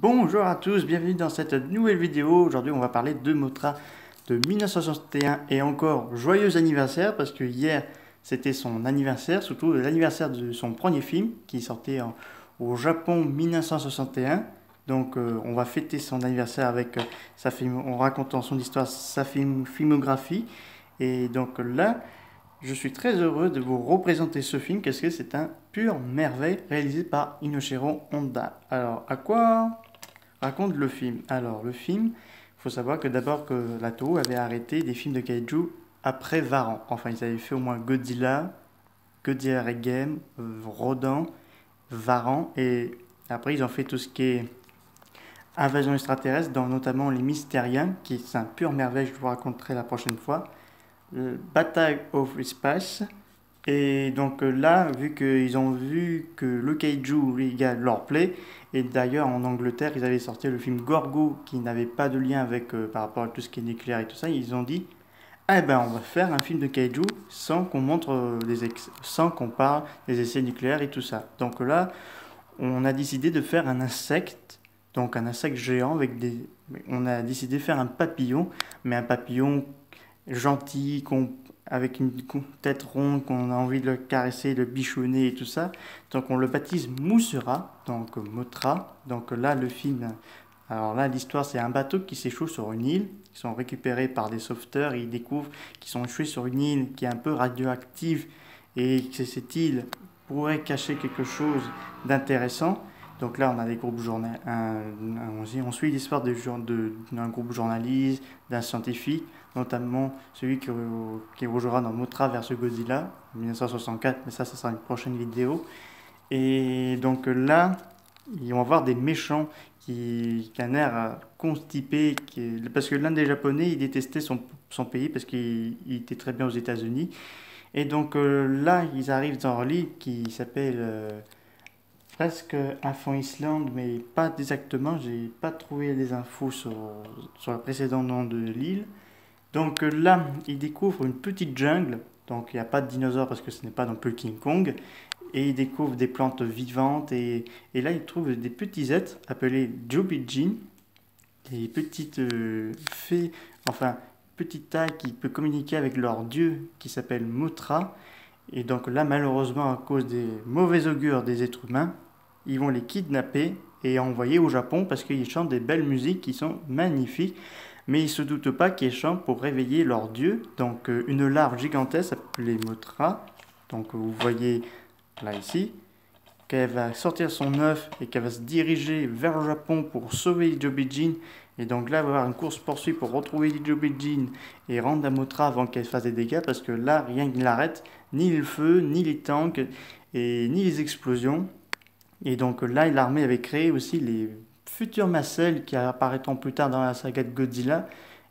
Bonjour à tous, bienvenue dans cette nouvelle vidéo. Aujourd'hui on va parler de Mothra de 1961 et encore joyeux anniversaire parce que hier c'était son anniversaire, surtout l'anniversaire de son premier film qui sortait au Japon 1961. Donc on va fêter son anniversaire avec sa film, en racontant son histoire, sa filmographie. Et donc là, je suis très heureux de vous représenter ce film parce que c'est un pur merveille réalisé par Inoshiro Honda. Alors, à quoi raconte le film? Alors, le film, il faut savoir que d'abord que la Toho avait arrêté des films de kaiju après Varan. Enfin, ils avaient fait au moins Godzilla, Godzilla Regame, Rodan, Varan, et après ils ont fait tout ce qui est invasion extraterrestre, dans notamment les Mystériens, qui est un pur merveille, je vous raconterai la prochaine fois. Battle of Space. Et donc là, vu qu'ils ont vu que le kaiju égale leur plaît, et d'ailleurs en Angleterre, ils avaient sorti le film Gorgo qui n'avait pas de lien avec par rapport à tout ce qui est nucléaire et tout ça, ils ont dit eh ben on va faire un film de kaiju sans qu'on montre sans qu'on parle des essais nucléaires et tout ça. Donc là, on a décidé de faire un insecte, donc un insecte géant avec des on a décidé de faire un papillon, mais un papillon gentil, avec une tête ronde, qu'on a envie de le caresser, de le bichonner et tout ça. Donc on le baptise Moussera, donc Mothra. Donc là, le film, alors là, l'histoire, c'est un bateau qui s'échoue sur une île. Ils sont récupérés par des sauveteurs et ils découvrent qu'ils sont échoués sur une île qui est un peu radioactive et que cette île pourrait cacher quelque chose d'intéressant. Donc là, on a des groupes on suit l'histoire d'un groupe journaliste, d'un scientifique, notamment celui qui rejouera dans Mothra vs Godzilla en 1964, mais ça sera une prochaine vidéo. Et donc là, ils vont voir des méchants qui ont un air constipé, parce que l'un des Japonais, il détestait son pays parce qu'il était très bien aux États-Unis. Et donc là, ils arrivent dans l'île qui s'appelle presque Infant Island, mais pas exactement. J'ai pas trouvé les infos sur le précédent nom de l'île. Donc là, ils découvrent une petite jungle. Donc il n'y a pas de dinosaures parce que ce n'est pas non plus King Kong. Et ils découvrent des plantes vivantes. Et là, ils trouvent des petits êtres appelés Jobijin, des petites fées, enfin, petites tailles qui peuvent communiquer avec leur dieu qui s'appelle Mothra. Et donc là, malheureusement, à cause des mauvais augures des êtres humains, ils vont les kidnapper et envoyer au Japon parce qu'ils chantent des belles musiques qui sont magnifiques. Mais ils ne se doutent pas qu'ils chantent pour réveiller leur dieu. Donc une larve gigantesque appelée Mothra, donc vous voyez là ici, qu'elle va sortir son œuf et qu'elle va se diriger vers le Japon pour sauver les Jobijin. Et donc là, il va y avoir une course-poursuite pour retrouver les Jobijin et rendre la Mothra avant qu'elle fasse des dégâts, parce que là, rien ne l'arrête, ni le feu, ni les tanks, et ni les explosions. Et donc là, l'armée avait créé aussi les futurs Macelles qui apparaîtront plus tard dans la saga de Godzilla,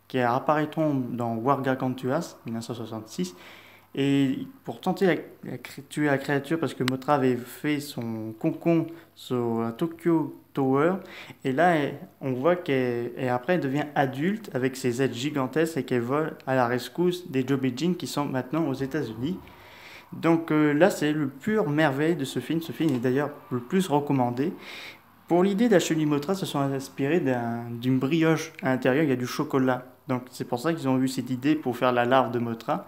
qui apparaîtront dans War Gargantuas 1966. Et pour tenter de tuer la créature, parce que Mothra avait fait son concon sur la Tokyo Tower, et là on voit qu'après elle devient adulte avec ses ailes gigantesques et qu'elle vole à la rescousse des Jobijin qui sont maintenant aux États-Unis. Donc là c'est le pur merveille de ce film. Ce film est d'ailleurs le plus recommandé. Pour l'idée d'acheter Mothra, se sont inspirés d'une brioche à l'intérieur, il y a du chocolat. Donc c'est pour ça qu'ils ont eu cette idée pour faire la larve de Mothra.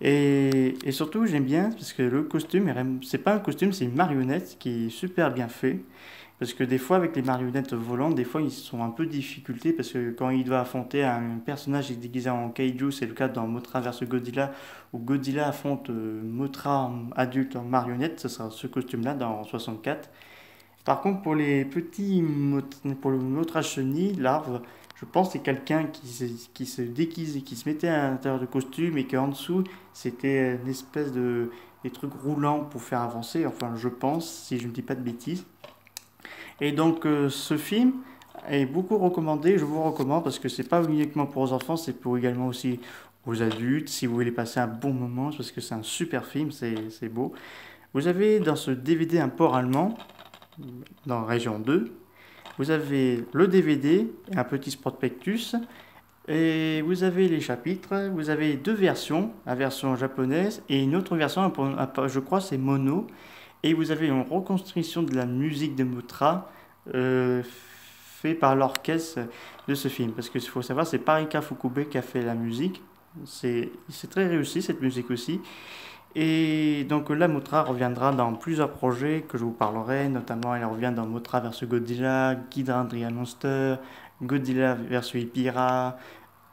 Et surtout, j'aime bien parce que le costume, c'est pas un costume, c'est une marionnette qui est super bien fait. Parce que des fois, avec les marionnettes volantes, des fois, ils sont un peu de difficulté parce que quand il doit affronter un personnage déguisé en kaiju, c'est le cas dans Mothra vs Godzilla, où Godzilla affronte Mothra adulte en marionnette, ce sera ce costume-là dans 64. Par contre, pour pour le Mothra chenille, larve, je pense que c'est quelqu'un qui se déguise et qui se mettait à l'intérieur du costume et qu'en dessous, c'était une espèce des trucs roulants pour faire avancer. Enfin, je pense, si je ne dis pas de bêtises. Et donc, ce film est beaucoup recommandé. Je vous recommande parce que c'est pas uniquement pour les enfants, c'est pour également aussi aux adultes. Si vous voulez passer un bon moment, parce que c'est un super film, c'est beau. Vous avez dans ce DVD un port allemand, dans Région 2. Vous avez le DVD et un petit prospectus. Et vous avez les chapitres. Vous avez deux versions, la version japonaise et une autre version, je crois c'est mono. Et vous avez une reconstruction de la musique de Mothra fait par l'orchestre de ce film. Parce qu'il faut savoir, c'est Parika Fukube qui a fait la musique. C'est très réussi cette musique aussi. Et donc là, Mothra reviendra dans plusieurs projets que je vous parlerai, notamment elle revient dans Mothra vs Godzilla, Ghidra and the Monster, Godzilla vs Epira,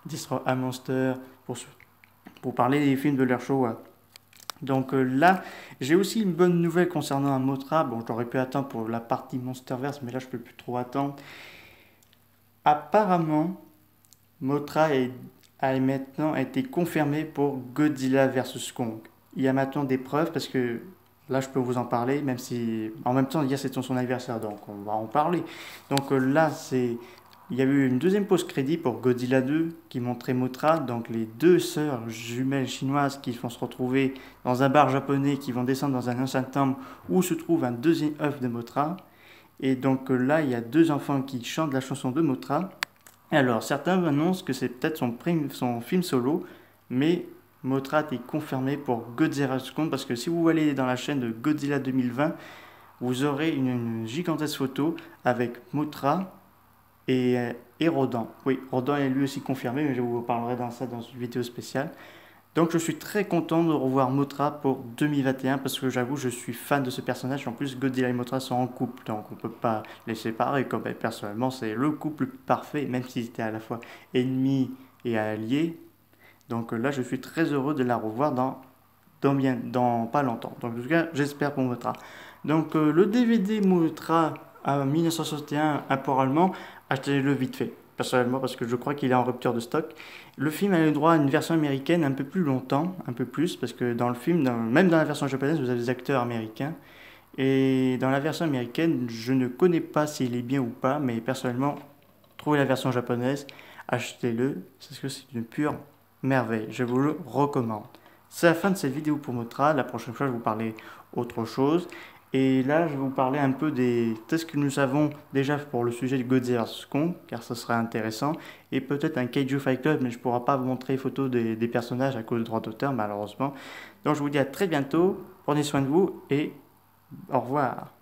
Destroy a Monster, pour, pour parler des films de leur Showa. Donc là, j'ai aussi une bonne nouvelle concernant un Mothra. Bon, j'aurais pu attendre pour la partie Monsterverse, mais là, je peux plus trop attendre. Apparemment, a maintenant été confirmé pour Godzilla vs Kong. Il y a maintenant des preuves parce que là, je peux vous en parler, même si en même temps, hier c'était son anniversaire, donc on va en parler. Donc là, il y a eu une deuxième pause crédit pour Godzilla 2 qui montrait Mothra, donc les deux sœurs jumelles chinoises qui vont se retrouver dans un bar japonais, qui vont descendre dans un ancien temple où se trouve un deuxième œuf de Mothra. Et donc là, il y a deux enfants qui chantent la chanson de Mothra. Alors, certains annoncent que c'est peut-être son film solo, mais Mothra est confirmé pour Godzilla vs Kong, parce que si vous allez dans la chaîne de Godzilla 2020, vous aurez une gigantesque photo avec Mothra et Rodan. Oui, Rodan est lui aussi confirmé, mais je vous parlerai dans ça dans une vidéo spéciale. Donc je suis très content de revoir Mothra pour 2021 parce que j'avoue je suis fan de ce personnage. En plus Godzilla et Mothra sont en couple donc on ne peut pas les séparer. Comme personnellement c'est le couple parfait même s'ils étaient à la fois ennemis et alliés. Donc là je suis très heureux de la revoir dans pas longtemps. Donc en tout cas j'espère pour Mothra. Donc le DVD Mothra à 1961 import allemand, achetez-le vite fait. Personnellement parce que je crois qu'il est en rupture de stock. Le film a eu droit à une version américaine un peu plus longtemps, un peu plus, parce que dans le film, même dans la version japonaise, vous avez des acteurs américains. Et dans la version américaine, je ne connais pas s'il est bien ou pas, mais personnellement, trouvez la version japonaise, achetez-le, parce que c'est une pure merveille. Je vous le recommande. C'est la fin de cette vidéo pour Mothra. La prochaine fois, je vais vous parler autre chose. Et là, je vais vous parler un peu des tests que nous avons déjà pour le sujet de Godzilla vs Kong, car ce serait intéressant. Et peut-être un Kaiju Fight Club, mais je ne pourrai pas vous montrer les photos des personnages à cause de droits d'auteur, malheureusement. Donc je vous dis à très bientôt, prenez soin de vous et au revoir.